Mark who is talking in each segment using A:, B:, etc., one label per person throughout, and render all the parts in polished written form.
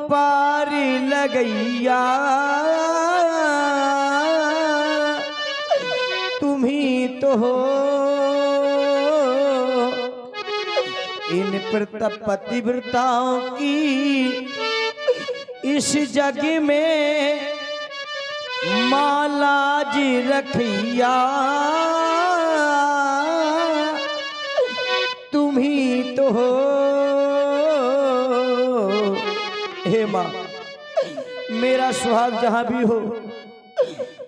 A: पार लगैया तुम्ही तो हो इन पतिव्रताओं की इस जग में मालाज रखिया तुम्ही तो हो। हे माँ मेरा सुहाग जहां भी हो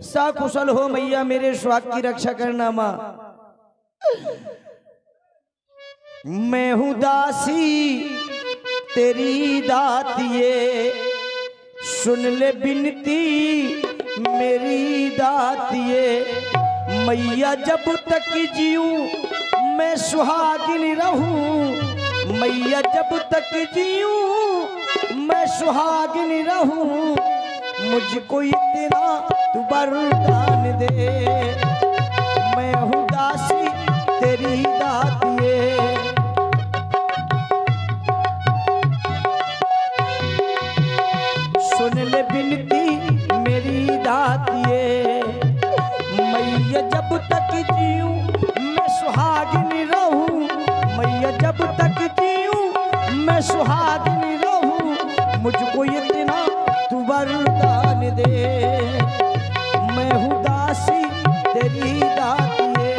A: सकुशल हो मैया, मेरे सुहाग की रक्षा करना माँ। मैं हूं दासी तेरी दातिये, सुन ले बिनती मेरी दातिये। मैया जब तक जीऊं मैं सुहागिन रहूं, मैया जब तक जीऊं मैं सुहागिन रहूं। मुझको इतना तू वरदान दे, मैं हूँ दासी तेरी दातिये। सुन ले बिनती मेरी दातिये, मैया जब तक जीऊं मैं सुहागिन रहूं, मैया जब तक जीऊं मैं सुहागिन रहूं। मुझको इतना तू वरदान दे, मैं हूँ दासी तेरी दातिये।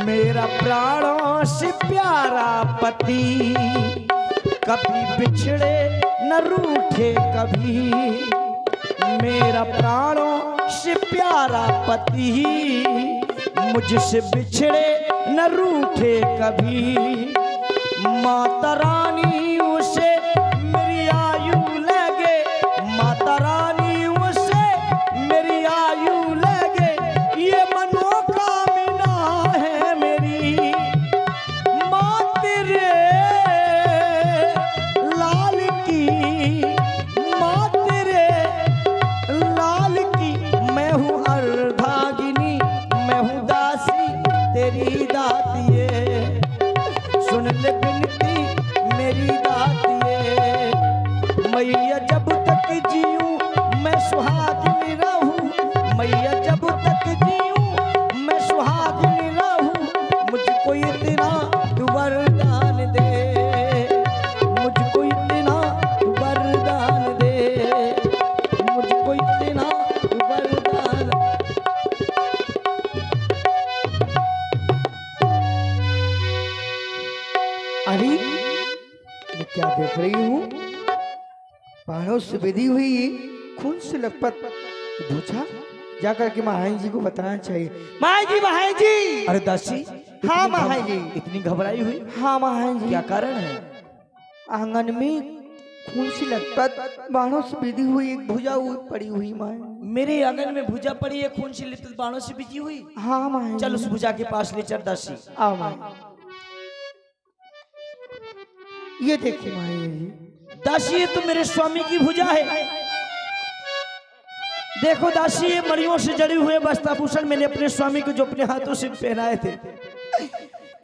A: मेरा प्राणों से प्यारा पति कभी बिछड़े न रूठे कभी, मेरा प्राणों से प्यारा पति मुझसे बिछड़े न रूठे कभी। माता रानी उसे मेरी आयु लगे, माता रानी उसे मेरी आयु लगे, ये मनोकामना है मेरी। माँ तेरे लाल की, माँ तेरे लाल की मैं हूँ अर्धांगिनी, मैं हूँ दासी तेरी दातिये। सुन ले बिनती मेरी दातिये, मैया जब तक जीऊं मैं सुहागिन रहूं, मैया जब तक जीऊं मैं सुहागिन रहूं। मुझको इतना तू वरदान दे, मुझको इतना तू वरदान दे, मुझको इतना तू वरदान। अरे मैं क्या देख रही हूँ, पहाड़ों से बेदी हुई खून से लथपथ पूछा जाकर के महारानी जी को बताना चाहिए। महारानी जी, महारानी जी। अरे दासी, हाँ महारानी जी। इतनी घबराई हुई? हाँ महारानी जी। क्या कारण है? आंगन में खून से लथपथ बाणों से बेदी हुई एक भुजा पड़ी हुई माँ। मेरे आंगन में भुजा पड़ी है खून से लथपथ बाणों से बिजी हुई? हाँ महारानी। चल उस भुजा के पास ले चल दासी। आओ माँ। ये देखिए महारानी जी, दासी ये तो मेरे स्वामी की भुजा है। देखो दासी, ये मणियों से जड़े हुए वस्त्राभूषण मैंने अपने स्वामी को जो अपने हाथों से पहनाए थे,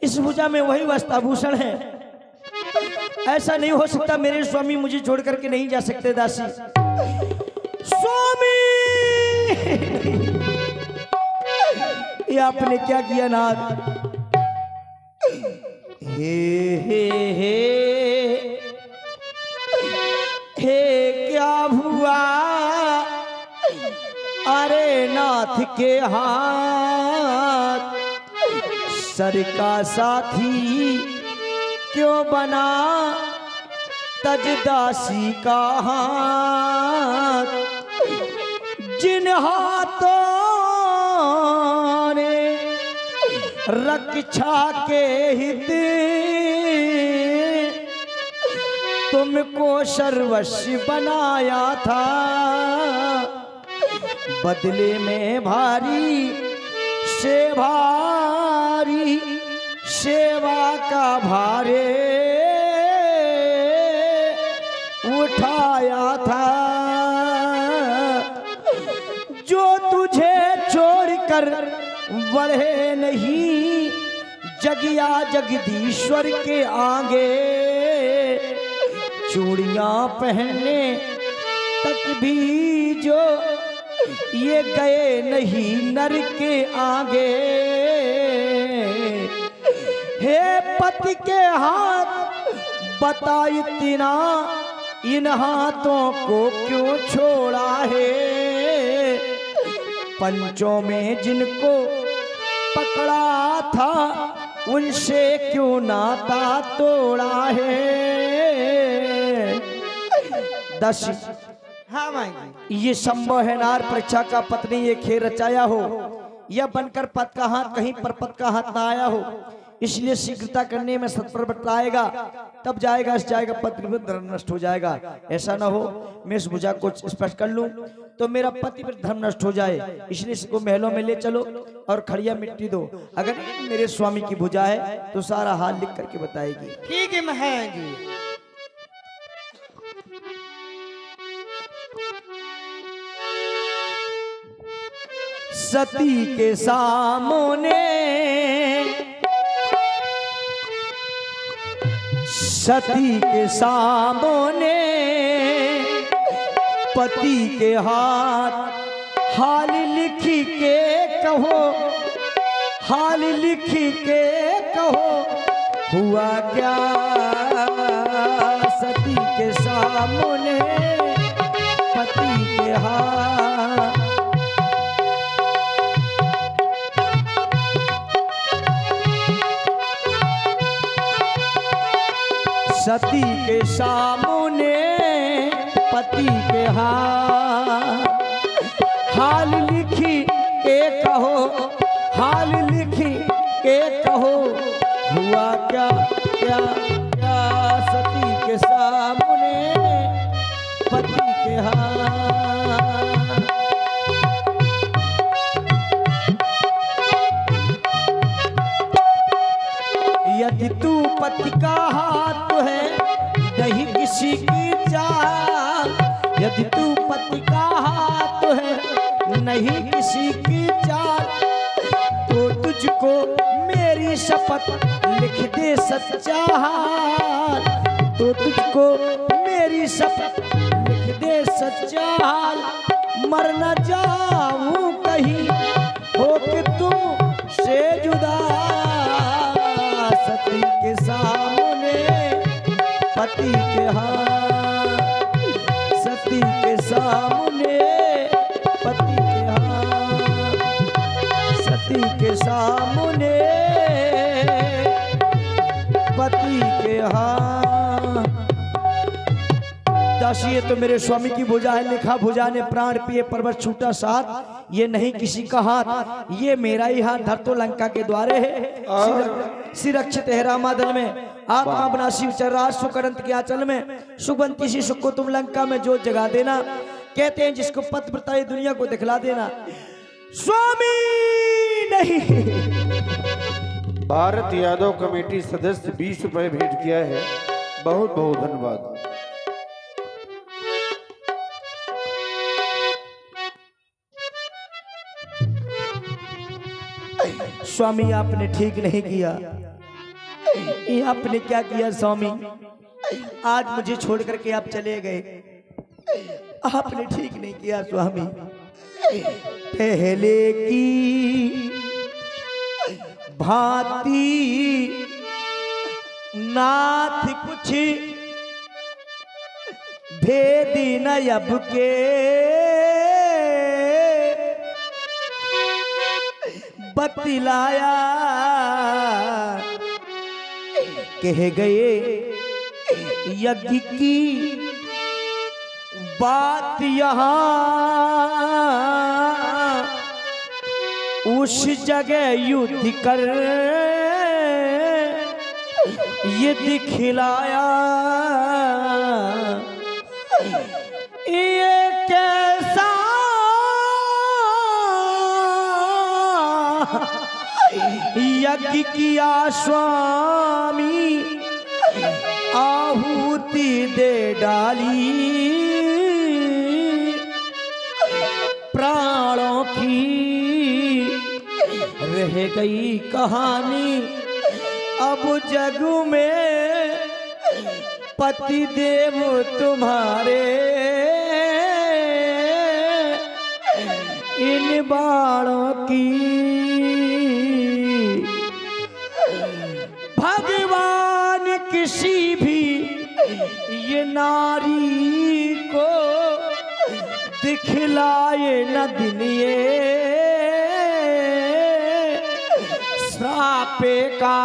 A: इस भुजा में वही वस्त्राभूषण है। ऐसा नहीं हो सकता, मेरे स्वामी मुझे छोड़ करके नहीं जा सकते। दासी, स्वामी ये आपने क्या किया नाथ? हे हे हे हे क्या हुआ? अरे नाथ के हाथ सर का साथी क्यों बना तजदासी का हाथ? जिन हाथों ने रक्षा के हित तुमको सर्वस्व बनाया था, बदले में भारी से भारी सेवा का भारे उठाया था, जो तुझे छोड़कर बढ़े नहीं, जगिया जगदीश्वर के आगे, चूड़ियां पहनने तक भी जो ये गए नहीं नर के आगे। हे पति के हाथ बता इतना, इन हाथों को क्यों छोड़ा है, पंचों में जिनको पकड़ा था उनसे क्यों नाता तोड़ा है। दस हाँ मांगी ये संभव है नार परीक्षा का पत्नी ये खेल रचाया हो, यह बनकर पद का हाथ कहीं पर पद का हाथ ना आया हो, इसलिए शीघ्रता करने में सत्पर बतलाएगा, तब जाएगा पति धर्म नष्ट हो जाएगा। ऐसा ना हो मैं इस भुजा को स्पष्ट कर लूं तो मेरा पति पर धर्म नष्ट हो जाए, इसलिए इसको महलों में ले चलो और खड़िया मिट्टी दो। अगर मेरे स्वामी की भुजा है तो सारा हाल लिख करके बताएगी।
B: ठीक है महाराज।
A: सती के सामने सती के सामने पति के हाथ हाल लिख के कहो, हाल लिख के कहो हुआ क्या। सती के सामने पति के हाथ सती के सामने पति के हाल लिखी के कहो, हाल लिखी के कहो हुआ क्या क्या क्या। सती के सामने पति के यदि तू पति का हाथ है नहीं किसी की चाल, यदि तू पति का हाथ है नहीं किसी की चाल, तो तुझको मेरी शपथ लिख दे सच्चा हाल, तो तुझको मेरी शपथ लिख दे सच्चा हाल। मर न जाऊं कहीं हो के तुम से जुदा। सती के सामने पति के हाथ, सती के सामने पति के हाथ, सती के सामने पति के हाथ। दासी ये तो मेरे स्वामी की भुजा है, लिखा भुजा ने प्राण पिए पर्वत छूटा साथ, ये नहीं किसी का हाथ, ये मेरा ही हाथ धर तो लंका के द्वारे है। सिरक्षित है रामादल में, आत्मा बना शिव चर्राज सुकरंत के आंचल में, सुगंती सी सुख को तुम लंका में जोत जगा देना। कहते हैं जिसको पथ बताए दुनिया को दिखला देना। स्वामी नहीं
B: भारत यादव कमेटी सदस्य 20 रुपए भेंट किया है, बहुत बहुत धन्यवाद।
A: स्वामी आपने ठीक नहीं किया, ये आपने क्या किया स्वामी, आज मुझे छोड़ करके आप चले गए, आपने ठीक नहीं किया स्वामी। पहले की भांति नाथ कुछ भेदी न अब के, बतलाया कह गए यज्ञ की बात यहाँ उस जगह युद्ध कर ये दिखलाया। ये कैसा यज्ञ किया स्वामी आहुति दे डाली, प्राणों की रह गई कहानी, अब जग में पति देव तुम्हारे इन बाणों की। भगवान किसी भी ये नारी को दिखलाए न दिन, ये श्रापे का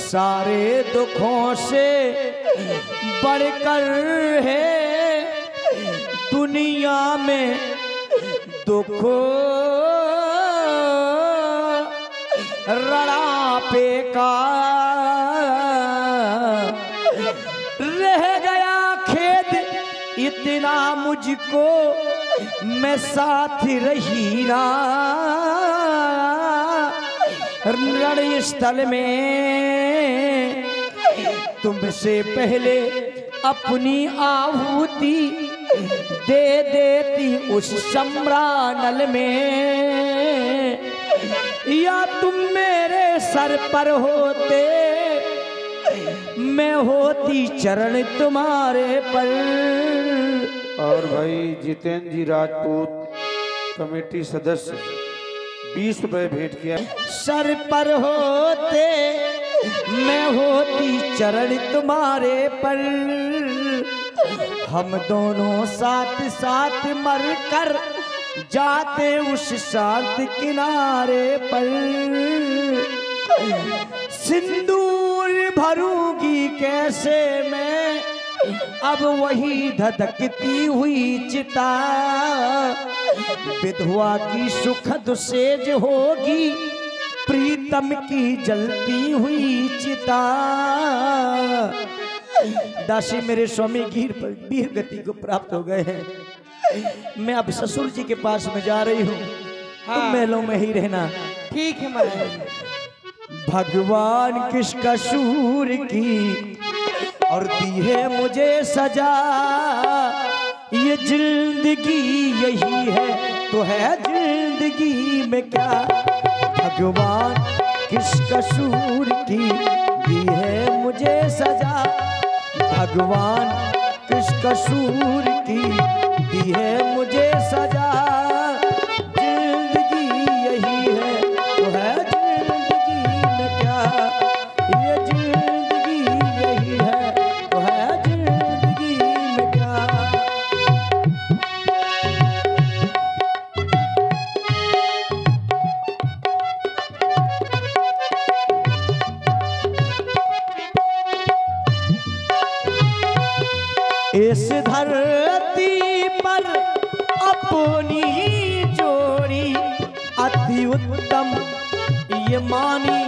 A: सारे दुखों से बढ़कर है दुनिया में दुख रड़ापे का। रह गया खेद इतना मुझको, मैं साथ रही ना रणस्थल में, तुमसे पहले अपनी आहुति दे देती उस सम्रानल में, या तुम मेरे सर पर होते मैं होती चरण तुम्हारे पर।
B: और भाई जितेंद्र जी राजपूत कमेटी सदस्य 20 रुपए भेंट किया।
A: सर पर होते मैं होती चरण तुम्हारे पर, हम दोनों साथ साथ मर कर जाते उस शांत किनारे पर। सिंदूर भरूंगी कैसे मैं अब वही धधकती हुई चिता, विधवा की सुखद सेज होगी प्रीतम की जलती हुई चिता। दासी मेरे स्वामी वीर गति को प्राप्त हो गए हैं, मैं अब ससुर जी के पास में जा रही हूँ। हाँ। तुम महलों में ही रहना। ठीक है महाराज। भगवान किस कसूर की और दी है मुझे सजा, ये जिंदगी यही है तो है जिंदगी में क्या। भगवान किस कसूर की दी है मुझे सजा, भगवान किस कसूर की दी है मुझे सजा। जिंदगी यही है तो है जिंदगी में क्या, ये जिंदगी यही है तो है जिंदगी में क्या। इस धरती पर अपनी जोड़ी अति उत्तम ये मानी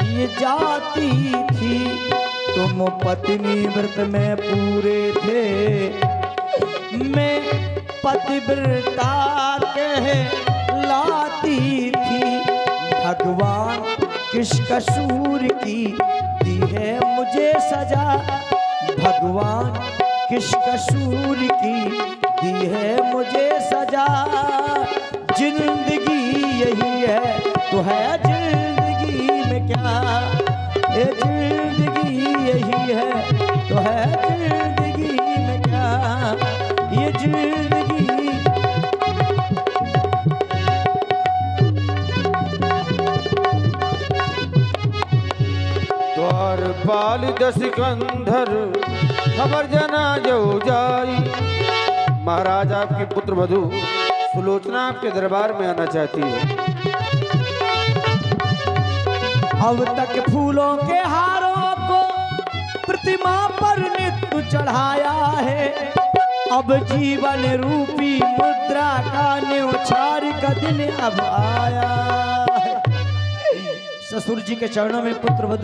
A: ये जाती थी, तुम पत्नी व्रत में पूरे थे, मैं पतिव्रता कहलाती थी। भगवान किस कसूर की दी है मुझे सजा, भगवान किस कसूर की दी है मुझे सजा। जिंदगी यही है तो है जिंदगी में क्या, ये जिंदगी यही है तो है जिंदगी में क्या, ये जिंदगी।
B: द्वारपाल दस कंधर खबर जना जो जाई। महाराज आपकी पुत्र वधू सुलोचना आपके दरबार में आना चाहती है।
A: अब तक फूलों के हारों को प्रतिमा पर नित्य चढ़ाया है, अब जीवन रूपी मुद्रा का न्यौछार का दिन अब आया है। ससुर जी के चरणों में पुत्र वधू